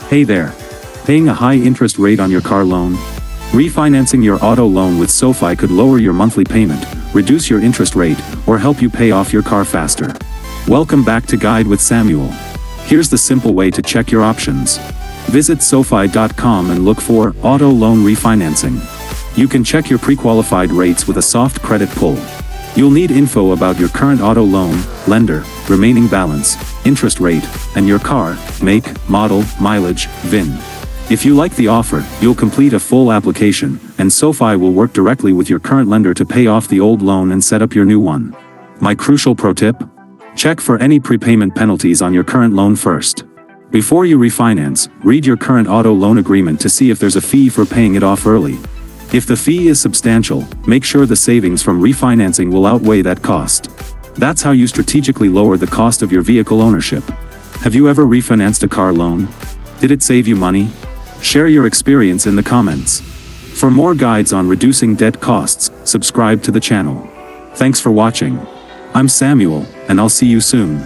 Hey there. Paying a high interest rate on your car loan? Refinancing your auto loan with SoFi could lower your monthly payment, reduce your interest rate, or help you pay off your car faster. Welcome back to Guide with Samuel. Here's the simple way to check your options. Visit SoFi.com and look for Auto Loan Refinancing. You can check your pre-qualified rates with a soft credit pull. You'll need info about your current auto loan, lender, remaining balance, interest rate, and your car, make, model, mileage, VIN. If you like the offer, you'll complete a full application, and SoFi will work directly with your current lender to pay off the old loan and set up your new one. My crucial pro tip? Check for any prepayment penalties on your current loan first. Before you refinance, read your current auto loan agreement to see if there's a fee for paying it off early. If the fee is substantial, make sure the savings from refinancing will outweigh that cost. That's how you strategically lower the cost of your vehicle ownership. Have you ever refinanced a car loan? Did it save you money? Share your experience in the comments. For more guides on reducing debt costs, subscribe to the channel. Thanks for watching. I'm Samuel, and I'll see you soon.